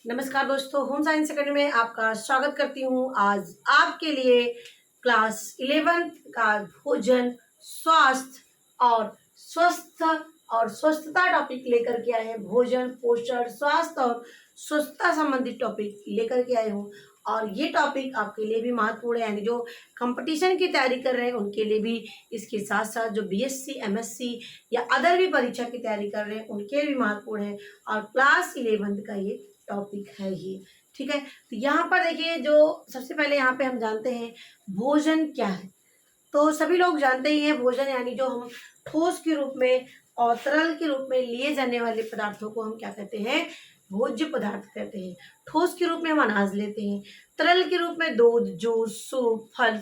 नमस्कार दोस्तों, home science academy में आपका स्वागत करती हूँ। आज आपके लिए क्लास 11th का भोजन, स्वास्थ्य और स्वस्थ और स्वस्थता टॉपिक लेकर के आए हैं। भोजन, पोषण, स्वास्थ्य और स्वस्थता संबंधित टॉपिक लेकर के आए हूँ। और ये टॉपिक आपके लिए भी महत्वपूर्ण है, यानी जो कंपटीशन की तैयारी कर रहे हैं उनके लिए भी, इसके साथ साथ जो बीएससी, एमएससी या अदर भी परीक्षा की तैयारी कर रहे हैं उनके लिए भी महत्वपूर्ण है। और क्लास 11th का ये टॉपिक है ये, ठीक है। तो यहाँ पर देखिए, जो सबसे पहले यहाँ पे हम जानते हैं भोजन क्या है। तो सभी लोग जानते ही हैं भोजन यानी जो हम ठोस के रूप में और तरल के रूप में लिए जाने वाले पदार्थों को हम क्या कहते हैं, भोज्य पदार्थ कहते हैं। ठोस के रूप में हम अनाज लेते हैं, तरल के रूप में दूध, जूस, सूप, फल,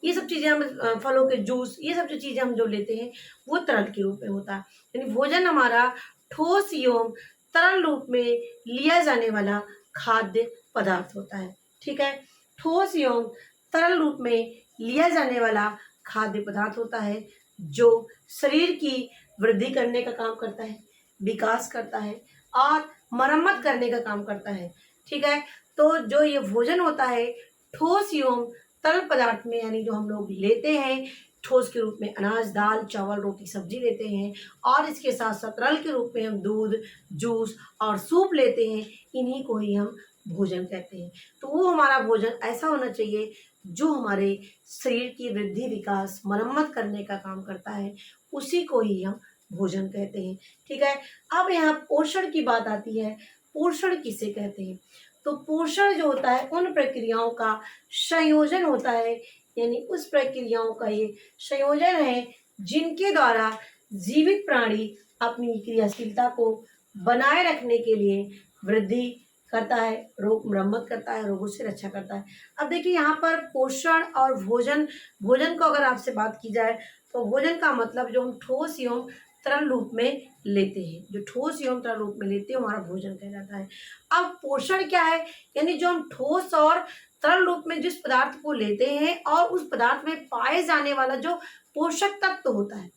ये सब चीज़ें हम फलों के जूस, ये सब जो चीज़ें हम जो लेते हैं वो तरल के रूप में होता है। यानी भोजन हमारा ठोस एवं तरल रूप में लिया जाने वाला खाद्य पदार्थ होता है, ठीक है। ठोस एवं तरल रूप में लिया जाने वाला खाद्य पदार्थ होता है जो शरीर की वृद्धि करने का काम करता है, विकास करता है और मरम्मत करने का काम करता है, ठीक है। तो जो ये भोजन होता है ठोस एवं तरल पदार्थ में, यानी जो हम लोग लेते हैं ठोस के रूप में अनाज, दाल, चावल, रोटी, सब्जी लेते हैं और इसके साथ साथ तरल के रूप में हम दूध, जूस और सूप लेते हैं, इन्हीं को ही हम भोजन कहते हैं। तो वो हमारा भोजन ऐसा होना चाहिए जो हमारे शरीर की वृद्धि, विकास, मरम्मत करने का काम करता है, उसी को ही हम भोजन कहते हैं, ठीक है। अब यहाँ पोषण की बात आती है। पोषण किसे कहते हैं? तो पोषण जो होता है उन प्रक्रियाओं का संयोजन होता है, यानी उस प्रक्रियाओं का ये संयोजन है जिनके द्वारा जीवित प्राणी अपनी क्रियाशीलता को बनाए रखने के लिए वृद्धि करता है, रोग मरम्मत करता है, रोगों से रक्षा करता है। अब देखिए यहाँ पर पोषण और भोजन, भोजन को अगर आपसे बात की जाए तो भोजन का मतलब जो हम ठोस एवं तरल रूप में लेते हैं, जो ठोस एवं तरल रूप में लेते हैं हमारा भोजन कहलाता है। अब पोषण क्या है? यानी जो हम ठोस और तरल रूप में जिस पदार्थ को लेते हैं और उस पदार्थ में पाए जाने वाला जो पोषक तत्व होता है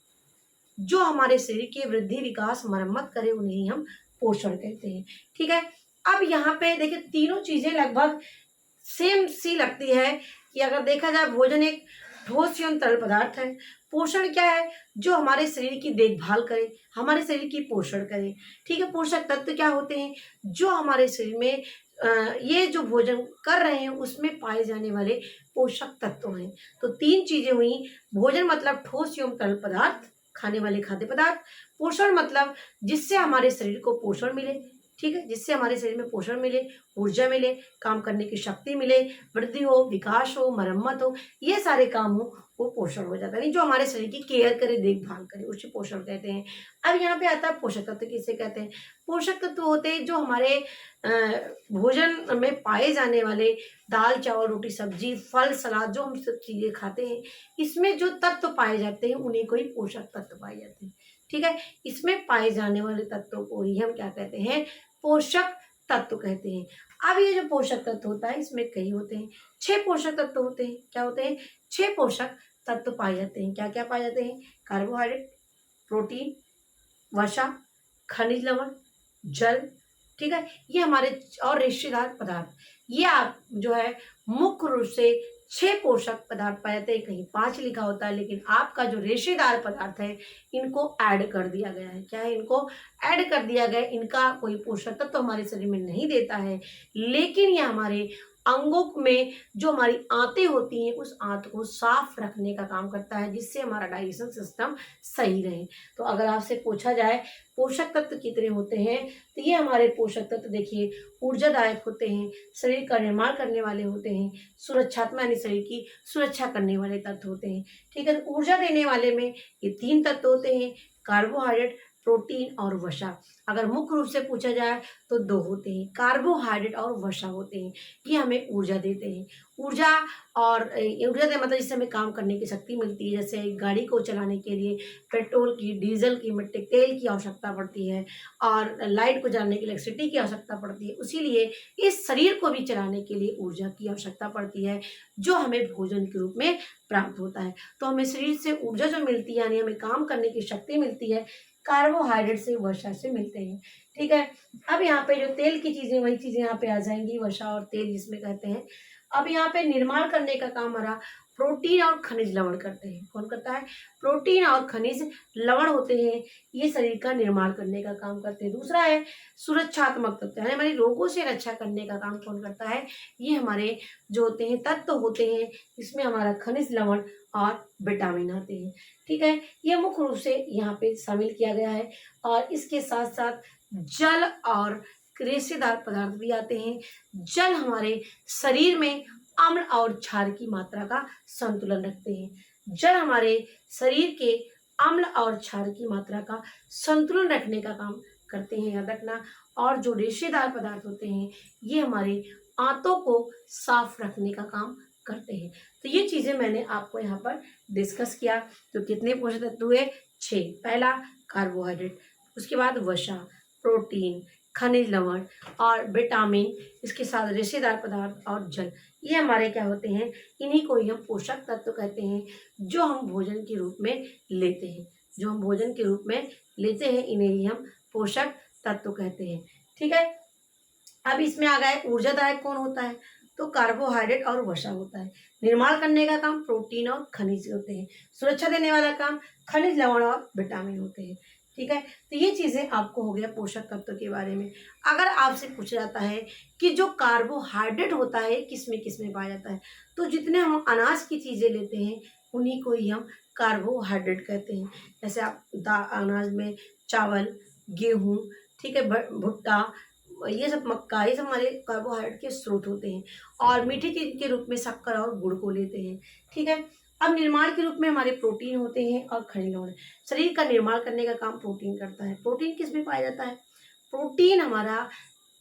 जो हमारे शरीर की वृद्धि, विकास, मरम्मत करे, उन्हें हम पोषण कहते हैं, ठीक है। अब यहाँ पे देखिए तीनों चीजें लगभग सेम सी लगती है कि अगर देखा जाए भोजन एक ठोस एवं तरल पदार्थ है, पोषण क्या है? जो हमारे शरीर की देखभाल करे, हमारे शरीर की पोषण करे, ठीक है। पोषक तत्व क्या होते हैं? जो हमारे शरीर में ये जो भोजन कर रहे हैं उसमें पाए जाने वाले पोषक तत्व हैं। तो तीन चीजें हुई। भोजन मतलब ठोस एवं तरल पदार्थ, खाने वाले खाद्य पदार्थ। पोषण मतलब जिससे हमारे शरीर को पोषण मिले, ठीक है, जिससे हमारे शरीर में पोषण मिले, ऊर्जा मिले, काम करने की शक्ति मिले, वृद्धि हो, विकास हो, मरम्मत हो, ये सारे काम हो, वो पोषण हो जाता है। जो हमारे शरीर की केयर करे, देखभाल करे, उसे पोषण कहते हैं। अब यहाँ पे आता है पोषक तत्व किसे कहते हैं? पोषक तत्व होते हैं जो हमारे भोजन में पाए जाने वाले दाल, चावल, रोटी, सब्जी, फल, सलाद, जो हम सब चीजें खाते हैं, इसमें जो तत्व पाए जाते हैं उन्हीं को ही पोषक तत्व पाए जाते हैं, ठीक है। इसमें पाए जाने वाले तत्वों को ही हम क्या कहते हैं? पोषक तत्व कहते हैं। अब ये जो पोषक तत्व होता है इसमें कई होते हैं, 6 पोषक तत्व होते हैं। क्या होते हैं? 6 पोषक तत्व पाए जाते हैं। क्या क्या पाए जाते हैं? कार्बोहाइड्रेट, प्रोटीन, वसा, खनिज लवण, जल, ठीक है। ये हमारे और रेशेदार पदार्थ, ये आप जो है मुख्य रूप से 6 पोषक पदार्थ पाए जाते हैं। कहीं 5 लिखा होता है, लेकिन आपका जो रेशेदार पदार्थ है इनको ऐड कर दिया गया है। क्या है? इनको ऐड कर दिया गया। इनका कोई पोषक तत्व तो हमारे शरीर में नहीं देता है, लेकिन ये हमारे अंगों में जो हमारी आंतें होती हैं उस आंत को साफ रखने का काम करता है, जिससे हमारा डाइजेशन सिस्टम सही रहे। तो अगर आपसे पूछा जाए पोषक तत्व कितने होते हैं, तो ये हमारे पोषक तत्व देखिए ऊर्जादायक होते हैं, शरीर का निर्माण करने वाले होते हैं, सुरक्षात्मक यानी शरीर की सुरक्षा करने वाले तत्व होते हैं, ठीक है। तो ऊर्जा देने वाले में ये 3 तत्व होते हैं, कार्बोहाइड्रेट, प्रोटीन और वसा। अगर मुख्य रूप से पूछा जाए तो 2 होते हैं, कार्बोहाइड्रेट और वसा होते हैं। ये हमें ऊर्जा देते हैं। ऊर्जा और ऊर्जा दे मतलब जिससे हमें काम करने की शक्ति मिलती है। जैसे गाड़ी को चलाने के लिए पेट्रोल की, डीजल की, मिट्टी तेल की आवश्यकता पड़ती है और लाइट को जलाने के लिए इलेक्ट्रिसिटी की आवश्यकता पड़ती है। इसीलिए इस शरीर को भी चलाने के लिए ऊर्जा की आवश्यकता पड़ती है, जो हमें भोजन के रूप में प्राप्त होता है। तो हमें शरीर से ऊर्जा जो मिलती है, यानी हमें काम करने की शक्ति मिलती है, कार्बोहाइड्रेट से वसा से मिलते हैं। ठीक है, अब यहाँ पे जो तेल की चीजें वही चीजें यहाँ पे आ जाएंगी, वसा और तेल जिसमें कहते हैं। अब यहाँ पे निर्माण करने का काम हमारा प्रोटीन और खनिज लवण करते हैं। कौन करता है? प्रोटीन और खनिज लवण होते हैं, ये शरीर का निर्माण करने का काम करते हैं। दूसरा है सुरक्षात्मक तत्व, यानी हमारी रोगों से रक्षा करने का काम कौन करता है? ये हमारे जो होते हैं तत्व होते हैं, इसमें हमारा खनिज लवण और विटामिन आते हैं। ठीक है, ये मुख्य रूप से यहाँ पे शामिल किया गया है। और इसके साथ साथ जल और रेशेदार पदार्थ भी आते हैं। जल हमारे शरीर में अम्ल और क्षार की मात्रा का संतुलन रखते हैं। जल हमारे शरीर के अम्ल और क्षार की मात्रा का संतुलन रखने का काम करते हैं, याद रखना। और जो रेशेदार पदार्थ होते हैं ये हमारे आंतों को साफ रखने का काम करते हैं। तो ये चीजें मैंने आपको यहाँ पर डिस्कस किया। तो कितने पोषक तत्व हुए? 6। पहला कार्बोहाइड्रेट, उसके बाद वसा, प्रोटीन, खनिज लवण और विटामिन, इसके साथ रेशेदार पदार्थ और जल, ये हमारे क्या होते हैं? इन्हीं को ही हम पोषक तत्व कहते हैं, जो हम भोजन के रूप में लेते हैं। जो हम भोजन के रूप में लेते हैं इन्हें ही हम पोषक तत्व कहते हैं। ठीक है, अब इसमें आ गए ऊर्जादायक कौन होता है? तो कार्बोहाइड्रेट और वसा होता है। निर्माण करने का काम प्रोटीन और खनिज होते हैं। सुरक्षा देने वाला काम खनिज लवण और विटामिन होते हैं। ठीक है, तो ये चीजें आपको हो गया पोषक तत्व के बारे में। अगर आपसे पूछा जाता है कि जो कार्बोहाइड्रेट होता है किस में पाया जाता है, तो जितने हम अनाज की चीजें लेते हैं उन्हीं को ही हम कार्बोहाइड्रेट कहते हैं। जैसे आप अनाज में चावल, गेहूं, ठीक है, भुट्टा, ये सब मक्का, ये सब हमारे कार्बोहाइड्रेट के स्रोत होते हैं। और मीठी चीज के रूप में शक्कर और गुड़ को लेते हैं। ठीक है, अब निर्माण के रूप में हमारे प्रोटीन होते हैं और खनिज लवण। शरीर का निर्माण करने का काम प्रोटीन करता है। प्रोटीन किस में पाया जाता है? प्रोटीन हमारा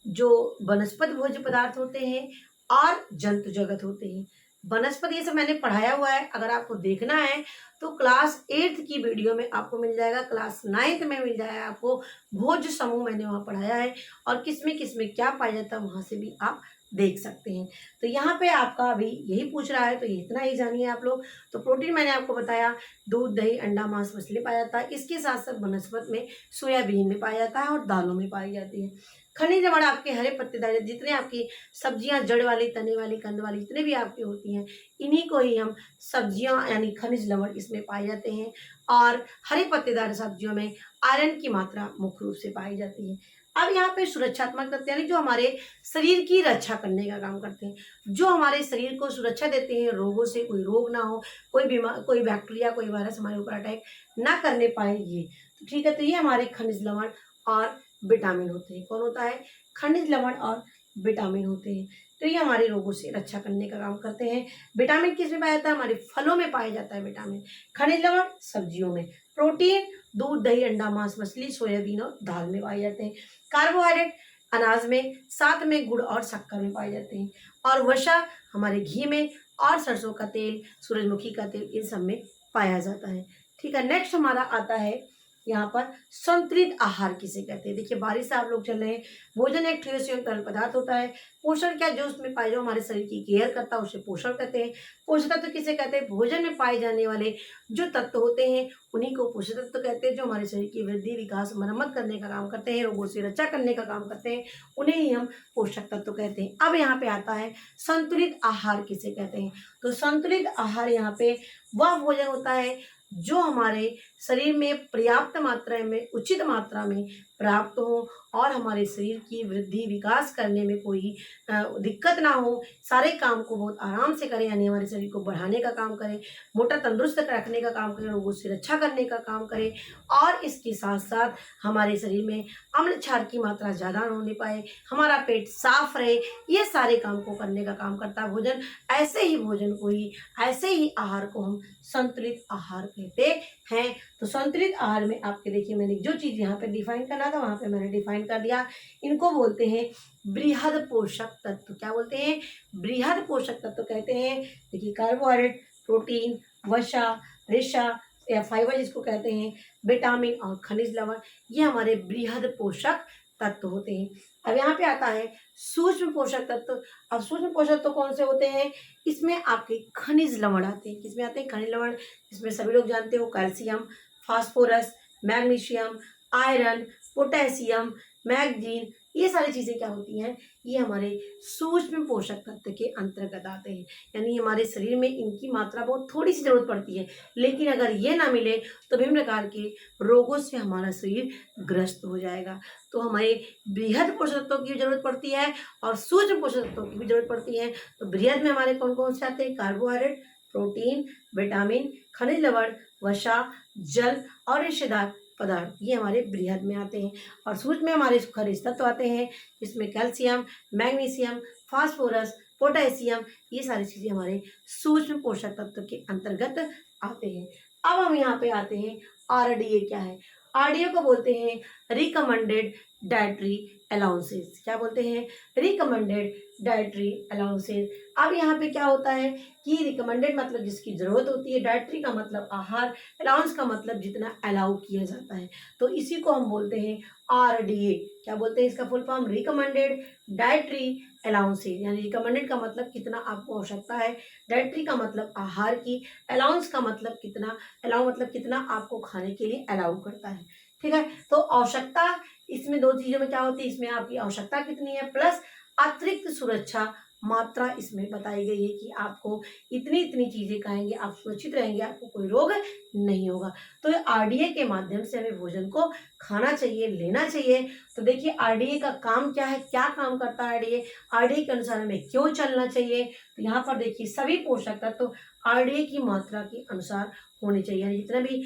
जो वनस्पति भोज्य पदार्थ होते हैं और जंतु जगत होते हैं। वनस्पति ये सब मैंने पढ़ाया हुआ है, अगर आपको देखना है तो क्लास 8 की वीडियो में आपको मिल जाएगा, क्लास 9 में मिल जाएगा आपको। भोज्य समूह मैंने वहाँ पढ़ाया है और किसमें क्या पाया जाता है वहाँ से भी आप देख सकते हैं। तो यहाँ पे आपका अभी यही पूछ रहा है, तो इतना ही जानिए आप लोग। तो प्रोटीन मैंने आपको बताया, दूध, दही, अंडा, मांस, मछली पाया जाता है। इसके साथ साथ वनस्पति में सोयाबीन में पाया जाता है और दालों में पाई जाती है। खनिज लवण आपके हरे पत्तेदार, जितने आपकी सब्जियां जड़ वाली, तने वाली, कंद वाली, जितने भी आपकी होती हैं, इन्हीं को ही हम सब्जियां यानी खनिज लवण इसमें पाए जाते हैं। और हरे पत्तेदार सब्जियों में आयरन की मात्रा मुख्य रूप से पाई जाती है। अब यहाँ पे सुरक्षात्मक तत्व यानी जो हमारे शरीर की रक्षा करने का काम करते हैं, जो हमारे शरीर को सुरक्षा देते हैं, रोगों से कोई रोग ना हो, कोई बीमार, कोई बैक्टीरिया, कोई वायरस हमारे ऊपर अटैक ना करने पाए, ये तो ठीक है। तो ये हमारे खनिज लवण और विटामिन होते हैं। कौन होता है? खनिज लवण और विटामिन होते हैं। तो ये हमारे रोगों से रक्षा करने का काम करते हैं। विटामिन किस में पाया जाता है? हमारे फलों में पाया जाता है विटामिन। खनिज लवण सब्जियों में। प्रोटीन दूध, दही, अंडा, मांस, मछली, सोयाबीन और दाल में पाए जाते हैं। कार्बोहाइड्रेट अनाज में, साथ में गुड़ और शक्कर में पाए जाते हैं। और वसा हमारे घी में और सरसों का तेल, सूरजमुखी का तेल, इन सब में पाया जाता है। ठीक है, नेक्स्ट हमारा आता है यहाँ पर संतुलित आहार किसे कहते हैं। देखिए बारिश से आप लोग चल रहे हैं। भोजन एक ठोस एवं तरल पदार्थ होता है। पोषण क्या? जो उसमें पाए, जो हमारे शरीर की केयर करता है उसे पोषण कहते हैं। पोषक तत्व किसे कहते हैं? भोजन में पाए जाने वाले जो तत्व होते हैं उन्हीं को पोषक तत्व कहते हैं। जो हमारे शरीर की वृद्धि, विकास, मरम्मत करने का काम करते हैं, रोगों से रक्षा करने का काम करते हैं, उन्हें ही हम पोषक तत्व कहते हैं। अब यहाँ पे आता है संतुलित आहार किसे कहते हैं। तो संतुलित आहार यहाँ पे वह भोजन होता है जो हमारे शरीर में पर्याप्त मात्रा में, उचित मात्रा में प्राप्त हो और हमारे शरीर की वृद्धि, विकास करने में कोई दिक्कत ना हो, सारे काम को बहुत आराम से करें, यानी हमारे शरीर को बढ़ाने का काम करें, मोटा तंदुरुस्त रखने का काम करें, रोगों से रक्षा करने का काम करें। और इसके साथ साथ हमारे शरीर में अम्ल क्षार की मात्रा ज़्यादा ना होने पाए, हमारा पेट साफ रहे, ये सारे काम को करने का काम करता है भोजन। ऐसे ही भोजन को ही, ऐसे ही आहार को हम संतुलित आहार कहते हैं। तो संतुलित आहार में आपके देखिए मैंने जो चीज़ यहाँ पे डिफाइन करना था वहाँ पे मैंने डिफाइन कर दिया। इनको बोलते हैं बृहद पोषक तत्व। क्या बोलते हैं? बृहद पोषक तत्व कहते हैं। देखिए कार्बोहाइड्रेट, प्रोटीन, वसा, रेशा या फाइबर जिसको कहते हैं, विटामिन और खनिज लवण, ये हमारे बृहद पोषक तत्व होते हैं। अब यहाँ पे आता है सूक्ष्म पोषक तत्व। अब सूक्ष्म पोषक तत्व कौन से होते हैं? इसमें आपके खनिज लवण आते हैं। किसमें आते हैं? खनिज लवण। इसमें सभी लोग जानते हो calcium, phosphorus, magnesium, iron, potassium, manganese, ये सारी चीज़ें क्या होती हैं, ये हमारे सूक्ष्म पोषक तत्व के अंतर्गत आते हैं। यानी हमारे शरीर में इनकी मात्रा बहुत थोड़ी सी जरूरत पड़ती है, लेकिन अगर ये ना मिले तो विभिन्न प्रकार के रोगों से हमारा शरीर ग्रस्त हो जाएगा। तो हमारे बृहद पोषक तत्वों की जरूरत पड़ती है और सूक्ष्म पोषक तत्वों की भी जरूरत पड़ती है। तो बृहद में हमारे कौन कौन से आते हैं, कार्बोहाइड्रेट, प्रोटीन, विटामिन, खनिज लवण, वसा, जल और रेशेदार पदार्थ, ये हमारे बृहद में आते हैं। और सूक्ष्म में हमारे खनिज तत्व आते हैं, जिसमें कैल्शियम, मैग्नीशियम, फास्फोरस, पोटेशियम, ये सारी चीज़ें हमारे सूक्ष्म पोषक तत्व के अंतर्गत आते हैं। अब हम यहाँ पे आते हैं, आरडीए क्या है। आरडीए को बोलते हैं रिकमेंडेड डाइटरी अलाउंसेस। क्या बोलते हैं, रिकमेंडेड डाइटरी अलाउंसेस। अब यहाँ पे क्या होता है कि रिकमेंडेड मतलब जिसकी जरूरत होती है, डाइटरी का मतलब आहार, अलाउंस का मतलब जितना अलाउ किया जाता है, तो इसी को हम बोलते हैं आरडीए। क्या बोलते हैं इसका full form, recommended dietary allowances. यानी रिकमेंडेड का मतलब कितना आपको आवश्यकता है, डाइटरी का मतलब आहार की, अलाउंस का मतलब कितना, अलाउ मतलब कितना आपको खाने के लिए अलाउ करता है। ठीक है, तो आवश्यकता, इसमें दो चीजों में क्या होती है, इसमें आपकी आवश्यकता कितनी है प्लस अतिरिक्त सुरक्षा मात्रा इसमें बताई गई है कि आपको इतनी इतनी चीजें खाएंगे आप सुरक्षित रहेंगे, आपको कोई रोग नहीं होगा। तो आरडीए के माध्यम से हमें भोजन को खाना चाहिए, लेना चाहिए। तो देखिए आरडीए का काम क्या है, क्या काम करता है आरडीए, आरडीए के अनुसार हमें क्यों चलना चाहिए। तो यहाँ पर देखिए सभी पोषक तत्व तो आरडीए की मात्रा के अनुसार होने चाहिए। यानी जितना भी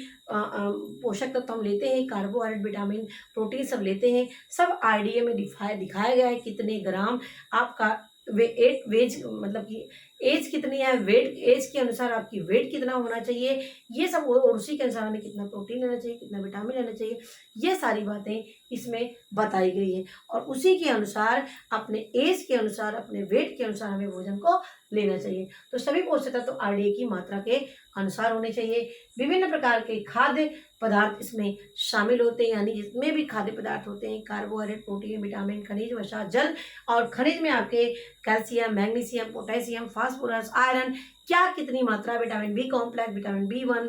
पोषक तत्व हम लेते हैं, कार्बोहाइड्रेट, विटामिन, प्रोटीन सब लेते हैं, सब आरडीए में दिखाया गया है कितने ग्राम आपका वेज मतलब कि एज कितनी है, वेट एज के अनुसार आपकी वेट कितना होना चाहिए, ये सब, और उसी के अनुसार हमें कितना प्रोटीन लेना चाहिए, कितना विटामिन लेना चाहिए, ये सारी बातें इसमें बताई गई है। और उसी के अनुसार अपने एज के अनुसार, अपने वेट के अनुसार हमें भोजन को लेना चाहिए। तो सभी पोषक तत्व तो आरडीए की मात्रा के अनुसार होने चाहिए। विभिन्न प्रकार के खाद्य पदार्थ इसमें शामिल होते हैं, यानी जितने भी खाद्य पदार्थ होते हैं, कार्बोहाइड्रेट, प्रोटीन, विटामिन, खनिज, वसा, जल, और खनिज में आपके calcium, magnesium, potassium, phosphorus, iron, क्या कितनी मात्रा, vitamin B complex, vitamin B1,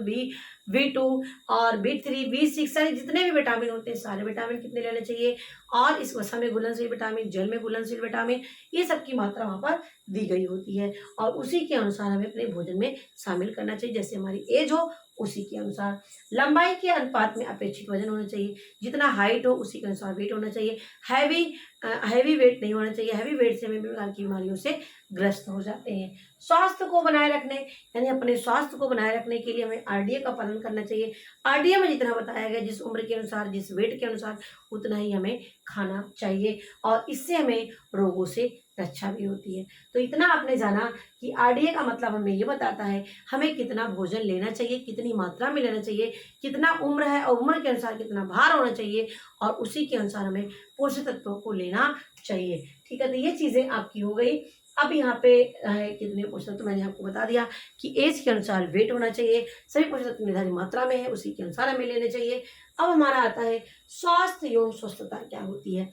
B2 और B3, B6, यानी जितने भी विटामिन होते हैं सारे विटामिन कितने लेने चाहिए, और इस वसा में घुलनशील विटामिन, जल में घुलनशील विटामिन, ये सब की मात्रा वहाँ पर दी गई होती है। और उसी के अनुसार हमें अपने भोजन में शामिल करना चाहिए, जैसे हमारी एज हो उसी के अनुसार। लंबाई के अनुपात में अपेक्षित वजन होना चाहिए, जितना हाइट हो उसी के अनुसार वेट होना चाहिए। हैवी वेट नहीं होना चाहिए, हैवी वेट से हमें विभिन्न प्रकार की बीमारियों से ग्रस्त हो जाते हैं। स्वास्थ्य को बनाए रखने, यानी अपने स्वास्थ्य को बनाए रखने के लिए हमें आरडीए का पालन करना चाहिए। आरडीए में जितना बताया गया, जिस उम्र के अनुसार, जिस वेट के अनुसार, उतना ही हमें खाना चाहिए, और इससे हमें रोगों से रक्षा भी होती है। तो इतना आपने जाना कि आरडीए का मतलब हमें ये बताता है हमें कितना भोजन लेना चाहिए, कितनी मात्रा में लेना चाहिए, कितना उम्र है और उम्र के अनुसार कितना भार होना चाहिए, और उसी के अनुसार हमें पोषक तत्वों को लेना चाहिए। ठीक है, तो ये चीजें आपकी हो गई। अब यहाँ पे है कितने पोषक तत्व, मैंने आपको बता दिया कि एज के अनुसार वेट होना चाहिए, सभी पोषक तत्व निर्धारित मात्रा में है, उसी के अनुसार हमें लेने चाहिए। अब हमारा आता है स्वास्थ्य एवं स्वस्थता क्या होती है।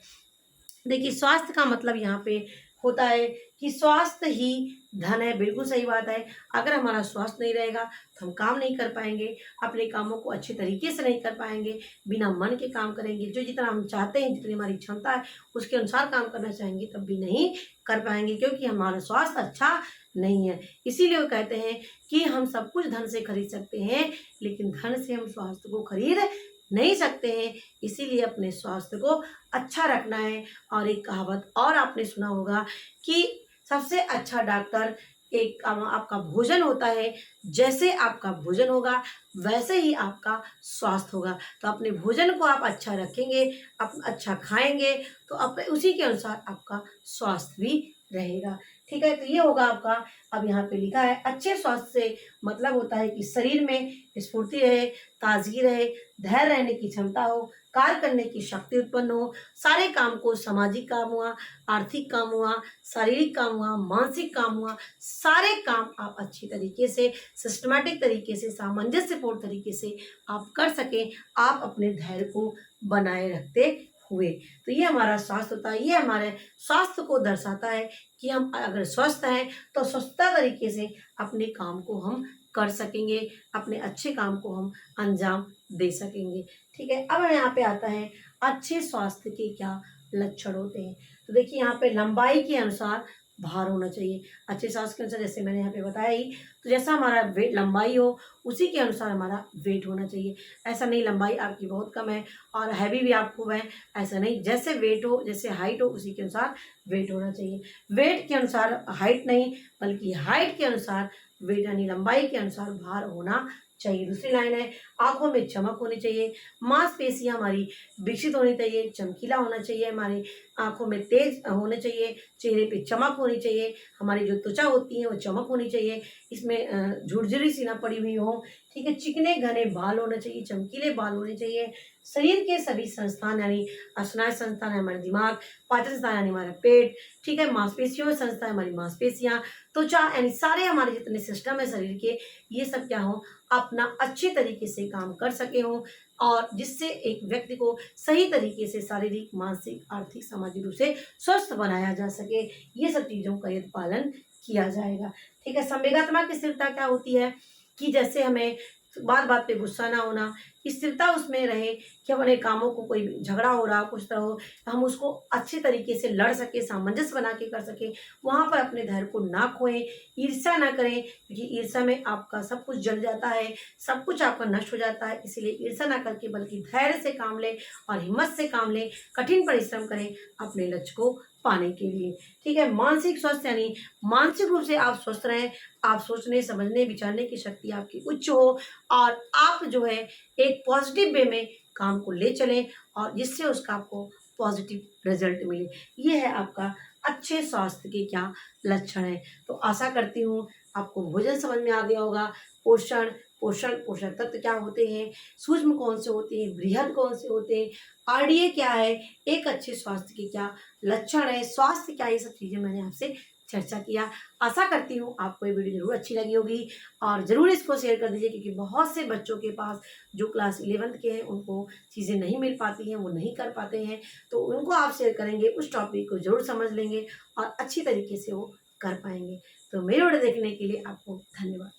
देखिए स्वास्थ्य का मतलब यहाँ पे होता है कि स्वास्थ्य ही धन है। बिल्कुल सही बात है। अगर हमारा स्वास्थ्य नहीं रहेगा तो हम काम नहीं कर पाएंगे, अपने कामों को अच्छे तरीके से नहीं कर पाएंगे, बिना मन के काम करेंगे, जो जितना हम चाहते हैं, जितनी हमारी क्षमता है उसके अनुसार काम करना चाहेंगे तब भी नहीं कर पाएंगे, क्योंकि हमारा स्वास्थ्य अच्छा नहीं है। इसीलिए वो कहते हैं कि हम सब कुछ धन से खरीद सकते हैं, लेकिन धन से हम स्वास्थ्य को खरीद नहीं सकते हैं। इसीलिए अपने स्वास्थ्य को अच्छा रखना है। और एक कहावत और आपने सुना होगा कि सबसे अच्छा डॉक्टर एक आपका भोजन होता है। जैसे आपका भोजन होगा वैसे ही आपका स्वास्थ्य होगा। तो अपने भोजन को आप अच्छा रखेंगे, आप अच्छा खाएंगे, तो अपने उसी के अनुसार आपका स्वास्थ्य भी रहेगा। ठीक है, तो ये होगा आपका। अब यहाँ पे लिखा है अच्छे स्वास्थ्य से मतलब होता है कि शरीर में स्फूर्ति रहे, ताजगी रहे, धैर्य रहने की क्षमता हो, कार्य करने की शक्ति उत्पन्न हो, सारे काम को, सामाजिक काम हुआ, आर्थिक काम हुआ, शारीरिक काम हुआ, मानसिक काम हुआ, सारे काम आप अच्छी तरीके से, सिस्टमैटिक तरीके से, सामंजस्यपूर्ण तरीके से आप कर सकें, आप अपने धैर्य को बनाए रखते हुए। तो ये हमारा स्वास्थ्य होता है। ये हमारे स्वास्थ्य को दर्शाता है कि हम अगर स्वस्थ हैं तो स्वस्थता तरीके से अपने काम को हम कर सकेंगे, अपने अच्छे काम को हम अंजाम दे सकेंगे। ठीक है, अब यहाँ पे आता है अच्छे स्वास्थ्य के क्या लक्षण होते हैं। तो देखिए यहाँ पे लंबाई के अनुसार भार होना चाहिए। अच्छे स्वास्थ्य के अनुसार जैसे मैंने यहाँ पे बताया ही, तो जैसा हमारा वेट लंबाई हो उसी के अनुसार हमारा वेट होना चाहिए। ऐसा नहीं लंबाई आपकी बहुत कम है और हैवी भी आप खूब है, ऐसा नहीं। जैसे वेट हो, जैसे हाइट हो, उसी के अनुसार वेट होना चाहिए। वेट के अनुसार हाइट नहीं, बल्कि हाइट के अनुसार वेट यानी लंबाई के अनुसार भार होना चाहिए। दूसरी लाइन है आंखों में चमक होनी चाहिए, मांसपेशियां हमारी विकसित होनी चाहिए, चमकीला होना चाहिए, हमारी आंखों में तेज होने चाहिए, चेहरे पे चमक होनी चाहिए, हमारी जो त्वचा होती है वो चमक होनी चाहिए, इसमें झुरझुरी सी ना पड़ी हुई हो। ठीक है, चिकने घने बाल होने चाहिए, चमकीले बाल होने चाहिए। शरीर के सभी संस्थान यानी स्नायु संस्थान है हमारा दिमाग, पाचन संस्थान यानी हमारा पेट, ठीक है, मांसपेशियों में संस्था है हमारी मांसपेशियां, त्वचा यानी सारे हमारे जितने सिस्टम है शरीर के, ये सब क्या हो अपना अच्छे तरीके से काम कर सके हों, और जिससे एक व्यक्ति को सही तरीके से शारीरिक, मानसिक, आर्थिक, सामाजिक रूप से स्वस्थ बनाया जा सके। ये सब चीजों का यदि पालन किया जाएगा। ठीक है, संवेगात्मक स्थिरता क्या होती है कि जैसे हमें बात बात पे गुस्सा ना होना, स्थिरता उसमें रहे कि हमारे कामों को कोई झगड़ा हो रहा कुछ तरह हो, तो हम उसको अच्छे तरीके से लड़ सके, सामंजस्य बना के कर सके, वहां पर अपने धैर्य को ना खोएं, ईर्ष्या ना करें, क्योंकि ईर्ष्या में आपका सब कुछ जल जाता है, सब कुछ आपका नष्ट हो जाता है। इसीलिए ईर्ष्या ना करके बल्कि धैर्य से काम लें और हिम्मत से काम लें, कठिन परिश्रम करें अपने लक्ष्य को पाने के लिए। ठीक है, मानसिक स्वास्थ्य यानी मानसिक रूप से आप स्वस्थ रहें, आप सोचने, समझने, विचारने की शक्ति आपकी उच्च हो, और आप जो है एक पॉजिटिव वे में काम को ले चलें, और जिससे उसका आपको पॉजिटिव रिजल्ट मिले। ये है आपका अच्छे स्वास्थ्य के क्या लक्षण है। तो आशा करती हूँ आपको भोजन समझ में आ गया होगा। पोषण, पोषक तत्व क्या होते हैं, सूक्ष्म कौन से होते हैं, बृहद कौन से होते हैं, आरडीए क्या है, एक अच्छे स्वास्थ्य के क्या लक्षण है, स्वास्थ्य क्या, ये सब चीजें मैंने आपसे चर्चा किया। आशा करती हूँ आपको ये वीडियो जरूर अच्छी लगी होगी, और ज़रूर इसको शेयर कर दीजिए, क्योंकि बहुत से बच्चों के पास जो क्लास 11th के हैं उनको चीज़ें नहीं मिल पाती हैं, वो नहीं कर पाते हैं, तो उनको आप शेयर करेंगे, उस टॉपिक को ज़रूर समझ लेंगे और अच्छी तरीके से वो कर पाएंगे। तो मेरे वीडियो देखने के लिए आपको धन्यवाद।